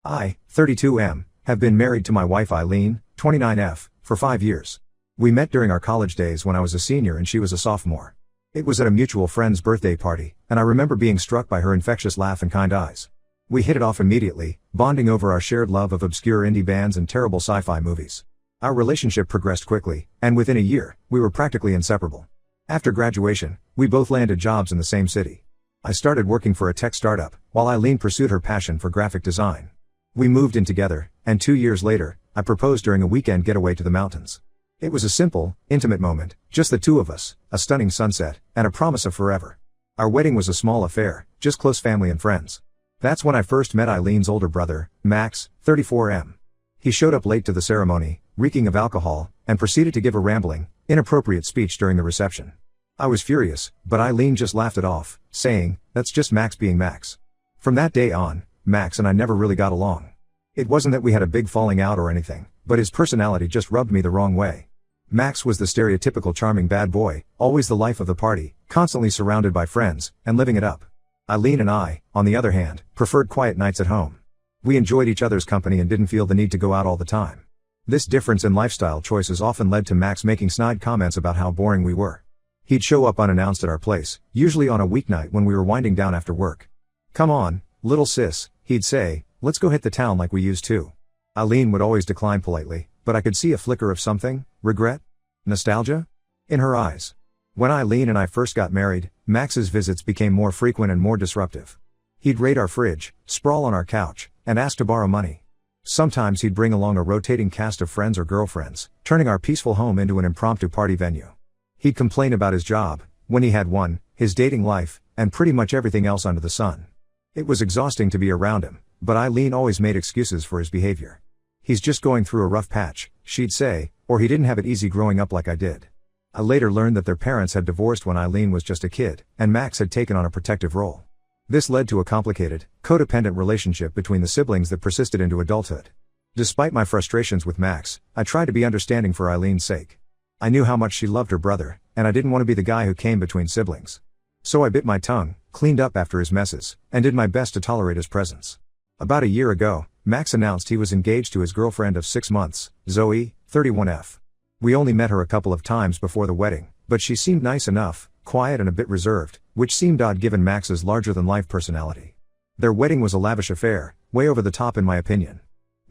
I, 32M, have been married to my wife Eileen, 29F, for 5 years. We met during our college days when I was a senior and she was a sophomore. It was at a mutual friend's birthday party, and I remember being struck by her infectious laugh and kind eyes. We hit it off immediately, bonding over our shared love of obscure indie bands and terrible sci-fi movies. Our relationship progressed quickly, and within a year, we were practically inseparable. After graduation, we both landed jobs in the same city. I started working for a tech startup, while Eileen pursued her passion for graphic design. We moved in together, and 2 years later, I proposed during a weekend getaway to the mountains. It was a simple, intimate moment, just the two of us, a stunning sunset, and a promise of forever. Our wedding was a small affair, just close family and friends. That's when I first met Eileen's older brother, Max, 34M. He showed up late to the ceremony, reeking of alcohol, and proceeded to give a rambling, inappropriate speech during the reception. I was furious, but Eileen just laughed it off, saying, "That's just Max being Max." From that day on, Max and I never really got along. It wasn't that we had a big falling out or anything, but his personality just rubbed me the wrong way. Max was the stereotypical charming bad boy, always the life of the party, constantly surrounded by friends, and living it up. Eileen and I, on the other hand, preferred quiet nights at home. We enjoyed each other's company and didn't feel the need to go out all the time. This difference in lifestyle choices often led to Max making snide comments about how boring we were. He'd show up unannounced at our place, usually on a weeknight when we were winding down after work. "Come on, little sis," he'd say, "let's go hit the town like we used to." Eileen would always decline politely, but I could see a flicker of something, regret? Nostalgia? In her eyes. When Eileen and I first got married, Max's visits became more frequent and more disruptive. He'd raid our fridge, sprawl on our couch, and ask to borrow money. Sometimes he'd bring along a rotating cast of friends or girlfriends, turning our peaceful home into an impromptu party venue. He'd complain about his job, when he had one, his dating life, and pretty much everything else under the sun. It was exhausting to be around him, but Eileen always made excuses for his behavior. "He's just going through a rough patch," she'd say, or "he didn't have it easy growing up like I did." I later learned that their parents had divorced when Eileen was just a kid, and Max had taken on a protective role. This led to a complicated, codependent relationship between the siblings that persisted into adulthood. Despite my frustrations with Max, I tried to be understanding for Eileen's sake. I knew how much she loved her brother, and I didn't want to be the guy who came between siblings. So I bit my tongue, cleaned up after his messes, and did my best to tolerate his presence. About a year ago, Max announced he was engaged to his girlfriend of 6 months, Zoe, 31F. We only met her a couple of times before the wedding, but she seemed nice enough, quiet and a bit reserved, which seemed odd given Max's larger-than-life personality. Their wedding was a lavish affair, way over the top in my opinion.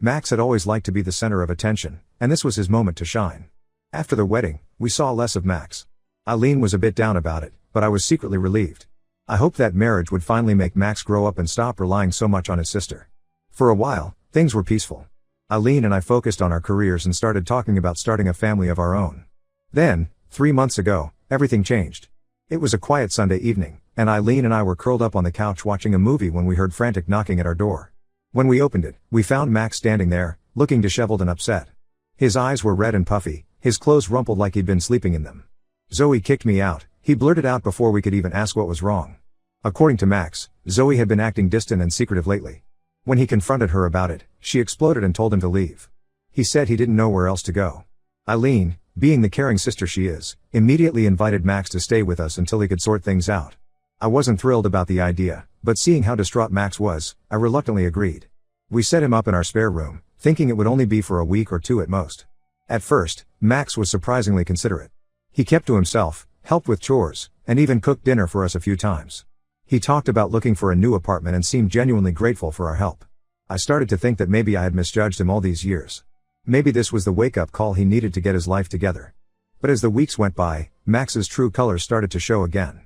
Max had always liked to be the center of attention, and this was his moment to shine. After the wedding, we saw less of Max. Eileen was a bit down about it, but I was secretly relieved. I hoped that marriage would finally make Max grow up and stop relying so much on his sister. For a while, things were peaceful. Eileen and I focused on our careers and started talking about starting a family of our own. Then, 3 months ago, everything changed. It was a quiet Sunday evening, and Eileen and I were curled up on the couch watching a movie when we heard frantic knocking at our door. When we opened it, we found Max standing there, looking disheveled and upset. His eyes were red and puffy, his clothes rumpled like he'd been sleeping in them. "Zoe kicked me out," he blurted out before we could even ask what was wrong. According to Max, Zoe had been acting distant and secretive lately. When he confronted her about it, she exploded and told him to leave. He said he didn't know where else to go. Eileen, being the caring sister she is, immediately invited Max to stay with us until he could sort things out. I wasn't thrilled about the idea, but seeing how distraught Max was, I reluctantly agreed. We set him up in our spare room, thinking it would only be for a week or two at most. At first, Max was surprisingly considerate. He kept to himself, helped with chores, and even cooked dinner for us a few times. He talked about looking for a new apartment and seemed genuinely grateful for our help. I started to think that maybe I had misjudged him all these years. Maybe this was the wake-up call he needed to get his life together. But as the weeks went by, Max's true colors started to show again.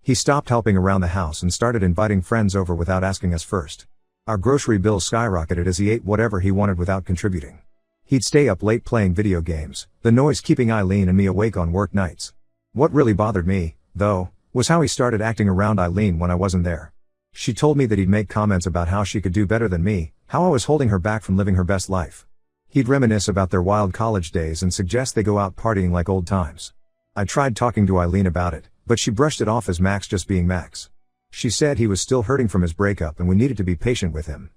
He stopped helping around the house and started inviting friends over without asking us first. Our grocery bills skyrocketed as he ate whatever he wanted without contributing. He'd stay up late playing video games, the noise keeping Eileen and me awake on work nights. What really bothered me, though, was how he started acting around Eileen when I wasn't there. She told me that he'd make comments about how she could do better than me, how I was holding her back from living her best life. He'd reminisce about their wild college days and suggest they go out partying like old times. I tried talking to Eileen about it, but she brushed it off as Max just being Max. She said he was still hurting from his breakup and we needed to be patient with him.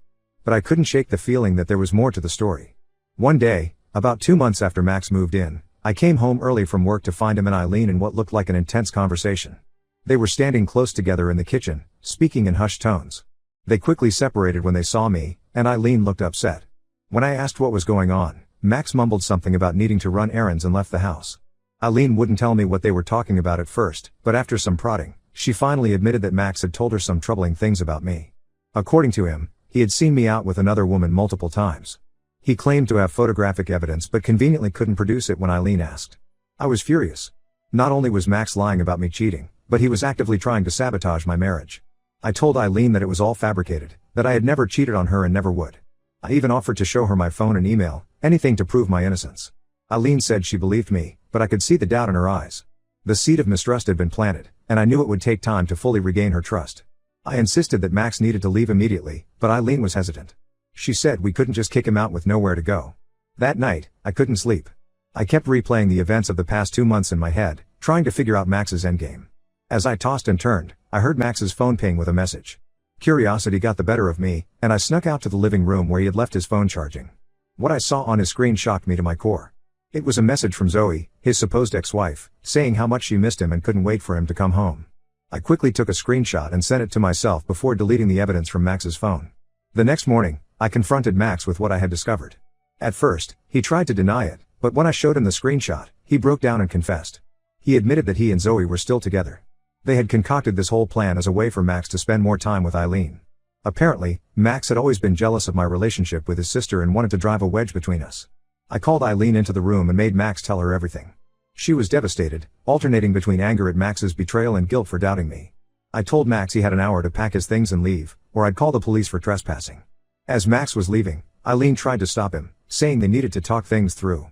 But I couldn't shake the feeling that there was more to the story. One day, about 2 months after Max moved in, I came home early from work to find him and Eileen in what looked like an intense conversation. They were standing close together in the kitchen, speaking in hushed tones. They quickly separated when they saw me, and Eileen looked upset. When I asked what was going on, Max mumbled something about needing to run errands and left the house. Eileen wouldn't tell me what they were talking about at first, but after some prodding, she finally admitted that Max had told her some troubling things about me. According to him, he had seen me out with another woman multiple times. He claimed to have photographic evidence but conveniently couldn't produce it when Eileen asked. I was furious. Not only was Max lying about me cheating, but he was actively trying to sabotage my marriage. I told Eileen that it was all fabricated, that I had never cheated on her and never would. I even offered to show her my phone and email, anything to prove my innocence. Eileen said she believed me, but I could see the doubt in her eyes. The seed of mistrust had been planted, and I knew it would take time to fully regain her trust. I insisted that Max needed to leave immediately, but Eileen was hesitant. She said we couldn't just kick him out with nowhere to go. That night, I couldn't sleep. I kept replaying the events of the past 2 months in my head, trying to figure out Max's endgame. As I tossed and turned, I heard Max's phone ping with a message. Curiosity got the better of me, and I snuck out to the living room where he had left his phone charging. What I saw on his screen shocked me to my core. It was a message from Zoe, his supposed ex-wife, saying how much she missed him and couldn't wait for him to come home. I quickly took a screenshot and sent it to myself before deleting the evidence from Max's phone. The next morning, I confronted Max with what I had discovered. At first, he tried to deny it, but when I showed him the screenshot, he broke down and confessed. He admitted that he and Zoe were still together. They had concocted this whole plan as a way for Max to spend more time with Eileen. Apparently, Max had always been jealous of my relationship with his sister and wanted to drive a wedge between us. I called Eileen into the room and made Max tell her everything. She was devastated, alternating between anger at Max's betrayal and guilt for doubting me. I told Max he had an hour to pack his things and leave, or I'd call the police for trespassing. As Max was leaving, Eileen tried to stop him, saying they needed to talk things through.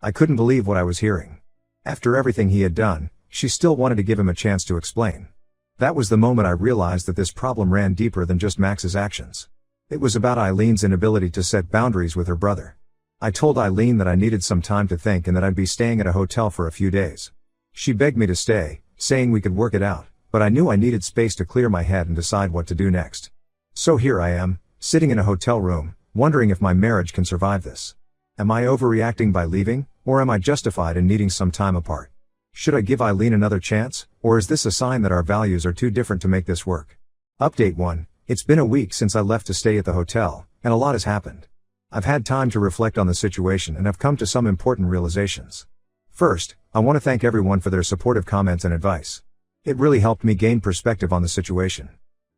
I couldn't believe what I was hearing. After everything he had done, she still wanted to give him a chance to explain. That was the moment I realized that this problem ran deeper than just Max's actions. It was about Eileen's inability to set boundaries with her brother. I told Eileen that I needed some time to think and that I'd be staying at a hotel for a few days. She begged me to stay, saying we could work it out, but I knew I needed space to clear my head and decide what to do next. So here I am, sitting in a hotel room, wondering if my marriage can survive this. Am I overreacting by leaving, or am I justified in needing some time apart? Should I give Eileen another chance, or is this a sign that our values are too different to make this work? Update 1. It's been a week since I left to stay at the hotel, and a lot has happened. I've had time to reflect on the situation and have come to some important realizations. First, I want to thank everyone for their supportive comments and advice. It really helped me gain perspective on the situation.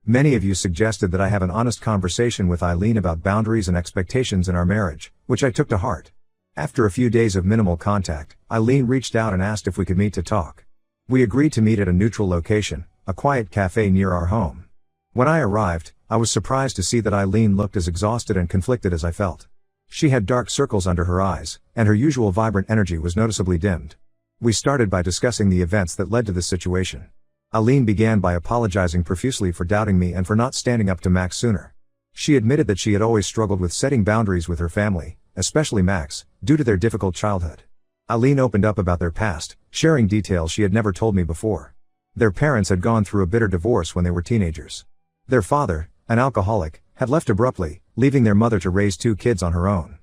Many of you suggested that I have an honest conversation with Eileen about boundaries and expectations in our marriage, which I took to heart. After a few days of minimal contact, Eileen reached out and asked if we could meet to talk. We agreed to meet at a neutral location, a quiet cafe near our home. When I arrived, I was surprised to see that Eileen looked as exhausted and conflicted as I felt. She had dark circles under her eyes, and her usual vibrant energy was noticeably dimmed. We started by discussing the events that led to this situation. Eileen began by apologizing profusely for doubting me and for not standing up to Max sooner. She admitted that she had always struggled with setting boundaries with her family, especially Max, due to their difficult childhood. Eileen opened up about their past, sharing details she had never told me before. Their parents had gone through a bitter divorce when they were teenagers. Their father, an alcoholic, had left abruptly, leaving their mother to raise 2 kids on her own.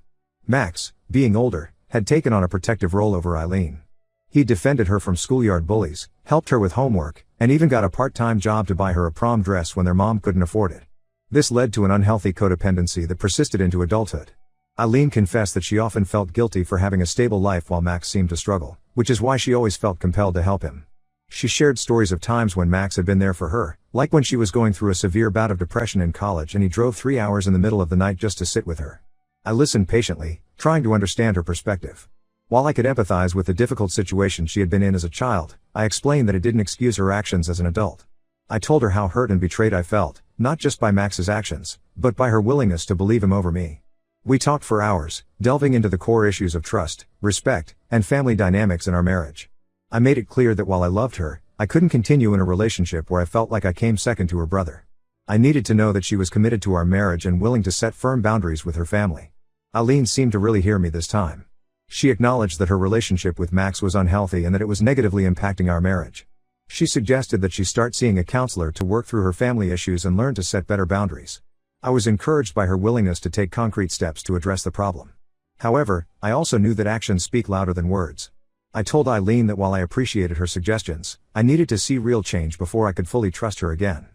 Max, being older, had taken on a protective role over Eileen. He defended her from schoolyard bullies, helped her with homework, and even got a part-time job to buy her a prom dress when their mom couldn't afford it. This led to an unhealthy codependency that persisted into adulthood. Eileen confessed that she often felt guilty for having a stable life while Max seemed to struggle, which is why she always felt compelled to help him. She shared stories of times when Max had been there for her, like when she was going through a severe bout of depression in college and he drove 3 hours in the middle of the night just to sit with her. I listened patiently, trying to understand her perspective. While I could empathize with the difficult situation she had been in as a child, I explained that it didn't excuse her actions as an adult. I told her how hurt and betrayed I felt, not just by Max's actions, but by her willingness to believe him over me. We talked for hours, delving into the core issues of trust, respect, and family dynamics in our marriage. I made it clear that while I loved her, I couldn't continue in a relationship where I felt like I came second to her brother. I needed to know that she was committed to our marriage and willing to set firm boundaries with her family. Eileen seemed to really hear me this time. She acknowledged that her relationship with Max was unhealthy and that it was negatively impacting our marriage. She suggested that she start seeing a counselor to work through her family issues and learn to set better boundaries. I was encouraged by her willingness to take concrete steps to address the problem. However, I also knew that actions speak louder than words. I told Eileen that while I appreciated her suggestions, I needed to see real change before I could fully trust her again.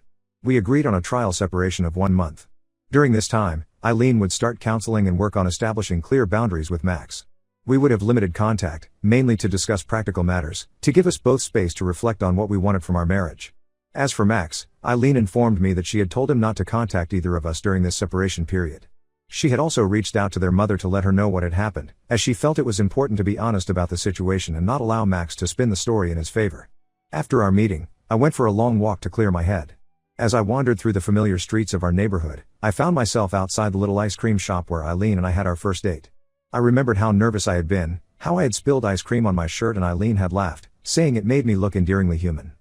We agreed on a trial separation of 1 month. During this time, Eileen would start counseling and work on establishing clear boundaries with Max. We would have limited contact, mainly to discuss practical matters, to give us both space to reflect on what we wanted from our marriage. As for Max, Eileen informed me that she had told him not to contact either of us during this separation period. She had also reached out to their mother to let her know what had happened, as she felt it was important to be honest about the situation and not allow Max to spin the story in his favor. After our meeting, I went for a long walk to clear my head. As I wandered through the familiar streets of our neighborhood, I found myself outside the little ice cream shop where Eileen and I had our first date. I remembered how nervous I had been, how I had spilled ice cream on my shirt, and Eileen had laughed, saying it made me look endearingly human.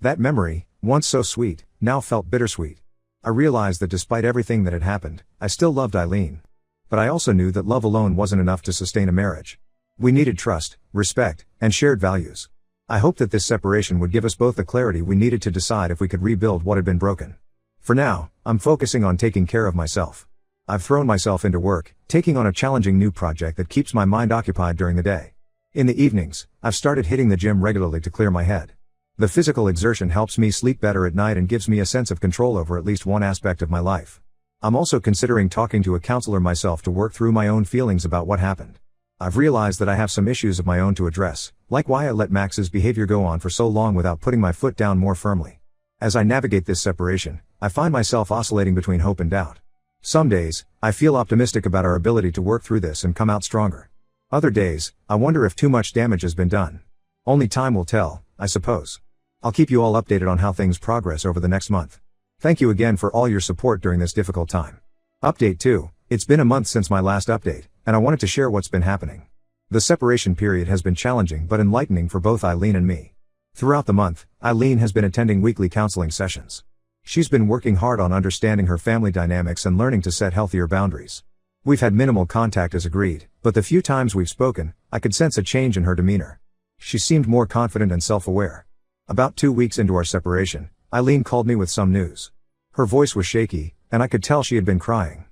That memory, once so sweet, now felt bittersweet. I realized that despite everything that had happened, I still loved Eileen. But I also knew that love alone wasn't enough to sustain a marriage. We needed trust, respect, and shared values. I hoped that this separation would give us both the clarity we needed to decide if we could rebuild what had been broken. For now, I'm focusing on taking care of myself. I've thrown myself into work, taking on a challenging new project that keeps my mind occupied during the day. In the evenings, I've started hitting the gym regularly to clear my head. The physical exertion helps me sleep better at night and gives me a sense of control over at least one aspect of my life. I'm also considering talking to a counselor myself to work through my own feelings about what happened. I've realized that I have some issues of my own to address, like why I let Max's behavior go on for so long without putting my foot down more firmly. As I navigate this separation, I find myself oscillating between hope and doubt. Some days, I feel optimistic about our ability to work through this and come out stronger. Other days, I wonder if too much damage has been done. Only time will tell, I suppose. I'll keep you all updated on how things progress over the next month. Thank you again for all your support during this difficult time. Update 2. It's been a month since my last update, and I wanted to share what's been happening. The separation period has been challenging but enlightening for both Eileen and me. Throughout the month, Eileen has been attending weekly counseling sessions. She's been working hard on understanding her family dynamics and learning to set healthier boundaries. We've had minimal contact as agreed, but the few times we've spoken, I could sense a change in her demeanor. She seemed more confident and self-aware. About 2 weeks into our separation, Eileen called me with some news. Her voice was shaky, and I could tell she had been crying.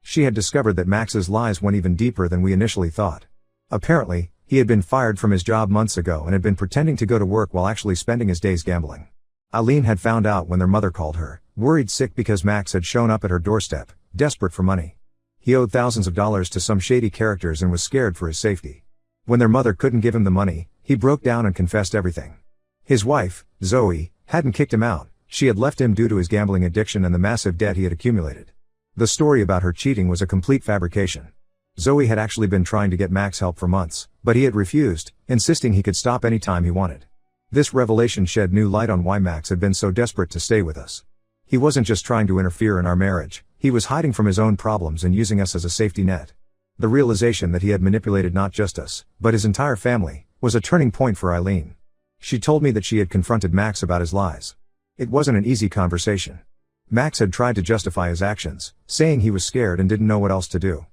She had discovered that Max's lies went even deeper than we initially thought. Apparently, he had been fired from his job months ago and had been pretending to go to work while actually spending his days gambling. Eileen had found out when their mother called her, worried sick because Max had shown up at her doorstep, desperate for money. He owed thousands of dollars to some shady characters and was scared for his safety. When their mother couldn't give him the money, he broke down and confessed everything. His wife, Zoe, hadn't kicked him out. She had left him due to his gambling addiction and the massive debt he had accumulated. The story about her cheating was a complete fabrication. Zoe had actually been trying to get Max help for months, but he had refused, insisting he could stop anytime he wanted. This revelation shed new light on why Max had been so desperate to stay with us. He wasn't just trying to interfere in our marriage, he was hiding from his own problems and using us as a safety net. The realization that he had manipulated not just us, but his entire family, was a turning point for Eileen. She told me that she had confronted Max about his lies. It wasn't an easy conversation. Max had tried to justify his actions, saying he was scared and didn't know what else to do.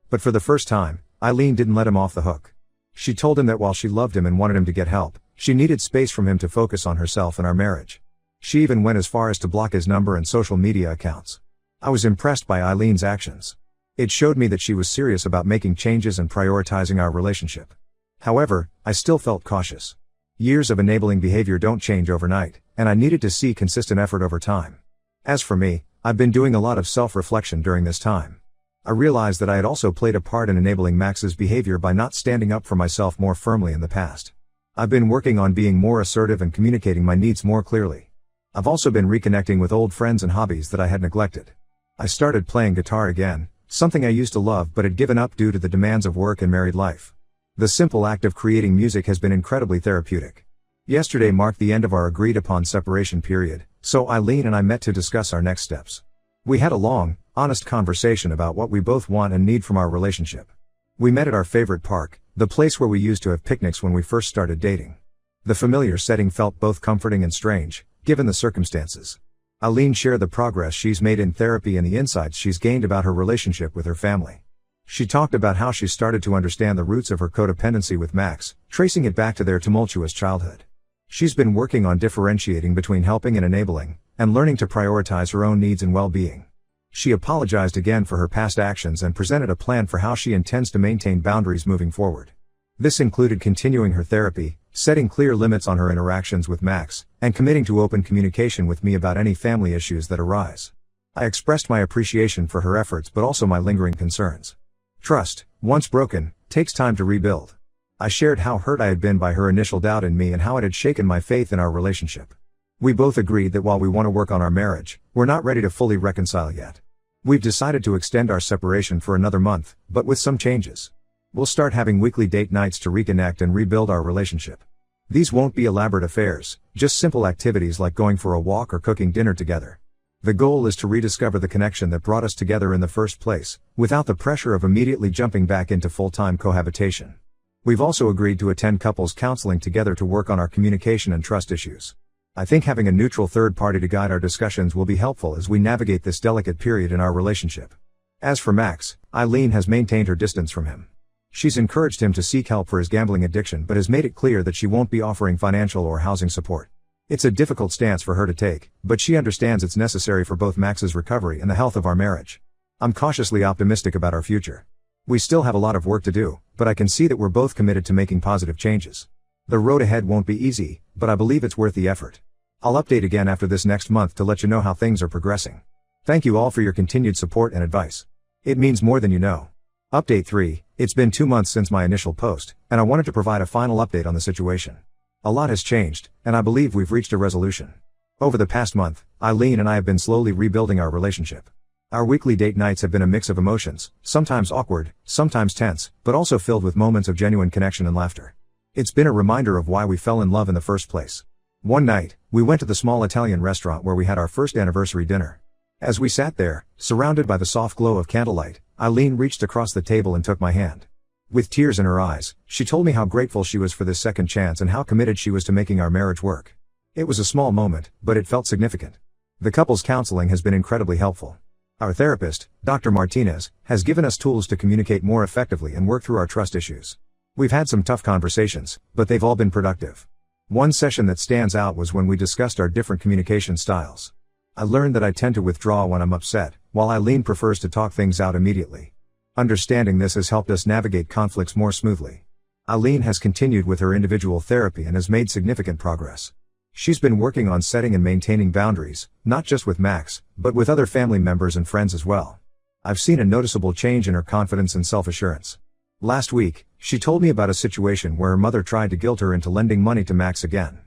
But for the first time, Eileen didn't let him off the hook. She told him that while she loved him and wanted him to get help, she needed space from him to focus on herself and our marriage. She even went as far as to block his number and social media accounts. I was impressed by Eileen's actions. It showed me that she was serious about making changes and prioritizing our relationship. However, I still felt cautious. Years of enabling behavior don't change overnight, and I needed to see consistent effort over time. As for me, I've been doing a lot of self-reflection during this time. I realized that I had also played a part in enabling Max's behavior by not standing up for myself more firmly in the past. I've been working on being more assertive and communicating my needs more clearly. I've also been reconnecting with old friends and hobbies that I had neglected. I started playing guitar again, something I used to love but had given up due to the demands of work and married life. The simple act of creating music has been incredibly therapeutic. Yesterday marked the end of our agreed-upon separation period, so Eileen and I met to discuss our next steps. We had a long, honest conversation about what we both want and need from our relationship. We met at our favorite park, the place where we used to have picnics when we first started dating. The familiar setting felt both comforting and strange, given the circumstances. Eileen shared the progress she's made in therapy and the insights she's gained about her relationship with her family. She talked about how she started to understand the roots of her codependency with Max, tracing it back to their tumultuous childhood. She's been working on differentiating between helping and enabling, and learning to prioritize her own needs and well-being. She apologized again for her past actions and presented a plan for how she intends to maintain boundaries moving forward. This included continuing her therapy, setting clear limits on her interactions with Max, and committing to open communication with me about any family issues that arise. I expressed my appreciation for her efforts but also my lingering concerns. Trust, once broken, takes time to rebuild. I shared how hurt I had been by her initial doubt in me and how it had shaken my faith in our relationship. We both agreed that while we want to work on our marriage, we're not ready to fully reconcile yet. We've decided to extend our separation for another month, but with some changes. We'll start having weekly date nights to reconnect and rebuild our relationship. These won't be elaborate affairs, just simple activities like going for a walk or cooking dinner together. The goal is to rediscover the connection that brought us together in the first place, without the pressure of immediately jumping back into full-time cohabitation. We've also agreed to attend couples counseling together to work on our communication and trust issues. I think having a neutral third party to guide our discussions will be helpful as we navigate this delicate period in our relationship. As for Max, Eileen has maintained her distance from him. She's encouraged him to seek help for his gambling addiction but has made it clear that she won't be offering financial or housing support. It's a difficult stance for her to take, but she understands it's necessary for both Max's recovery and the health of our marriage. I'm cautiously optimistic about our future. We still have a lot of work to do, but I can see that we're both committed to making positive changes. The road ahead won't be easy, but I believe it's worth the effort. I'll update again after this next month to let you know how things are progressing. Thank you all for your continued support and advice. It means more than you know. Update 3, it's been 2 months since my initial post, and I wanted to provide a final update on the situation. A lot has changed, and I believe we've reached a resolution. Over the past month, Eileen and I have been slowly rebuilding our relationship. Our weekly date nights have been a mix of emotions, sometimes awkward, sometimes tense, but also filled with moments of genuine connection and laughter. It's been a reminder of why we fell in love in the first place. One night, we went to the small Italian restaurant where we had our first anniversary dinner. As we sat there, surrounded by the soft glow of candlelight, Eileen reached across the table and took my hand. With tears in her eyes, she told me how grateful she was for this second chance and how committed she was to making our marriage work. It was a small moment, but it felt significant. The couple's counseling has been incredibly helpful. Our therapist, Dr. Martinez, has given us tools to communicate more effectively and work through our trust issues. We've had some tough conversations, but they've all been productive. One session that stands out was when we discussed our different communication styles. I learned that I tend to withdraw when I'm upset, while Eileen prefers to talk things out immediately. Understanding this has helped us navigate conflicts more smoothly. Eileen has continued with her individual therapy and has made significant progress. She's been working on setting and maintaining boundaries, not just with Max, but with other family members and friends as well. I've seen a noticeable change in her confidence and self-assurance. Last week, she told me about a situation where her mother tried to guilt her into lending money to Max again.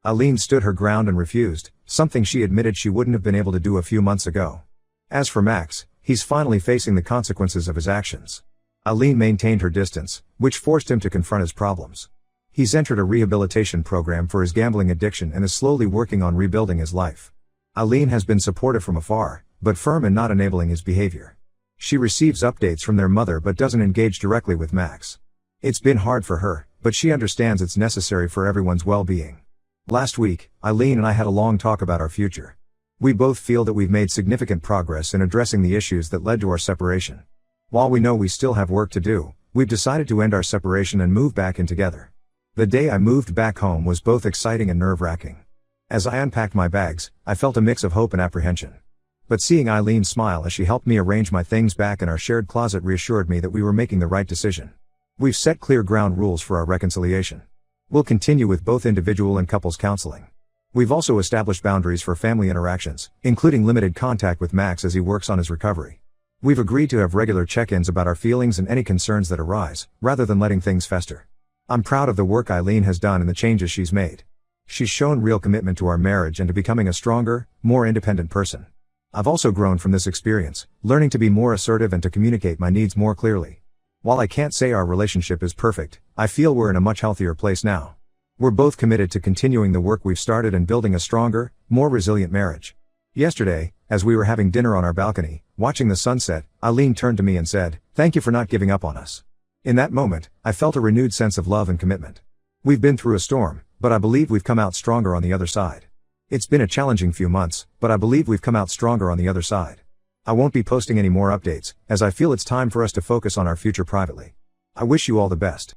Eileen stood her ground and refused, something she admitted she wouldn't have been able to do a few months ago. As for Max, he's finally facing the consequences of his actions. Eileen maintained her distance, which forced him to confront his problems. He's entered a rehabilitation program for his gambling addiction and is slowly working on rebuilding his life. Eileen has been supportive from afar, but firm in not enabling his behavior. She receives updates from their mother but doesn't engage directly with Max. It's been hard for her, but she understands it's necessary for everyone's well-being. Last week, Eileen and I had a long talk about our future. We both feel that we've made significant progress in addressing the issues that led to our separation. While we know we still have work to do, we've decided to end our separation and move back in together. The day I moved back home was both exciting and nerve-wracking. As I unpacked my bags, I felt a mix of hope and apprehension. But seeing Eileen smile as she helped me arrange my things back in our shared closet reassured me that we were making the right decision. We've set clear ground rules for our reconciliation. We'll continue with both individual and couples counseling. We've also established boundaries for family interactions, including limited contact with Max as he works on his recovery. We've agreed to have regular check-ins about our feelings and any concerns that arise, rather than letting things fester. I'm proud of the work Eileen has done and the changes she's made. She's shown real commitment to our marriage and to becoming a stronger, more independent person. I've also grown from this experience, learning to be more assertive and to communicate my needs more clearly. While I can't say our relationship is perfect, I feel we're in a much healthier place now. We're both committed to continuing the work we've started and building a stronger, more resilient marriage. Yesterday, as we were having dinner on our balcony, watching the sunset, Eileen turned to me and said, "Thank you for not giving up on us." In that moment, I felt a renewed sense of love and commitment. We've been through a storm, but I believe we've come out stronger on the other side. It's been a challenging few months, but I believe we've come out stronger on the other side. I won't be posting any more updates, as I feel it's time for us to focus on our future privately. I wish you all the best.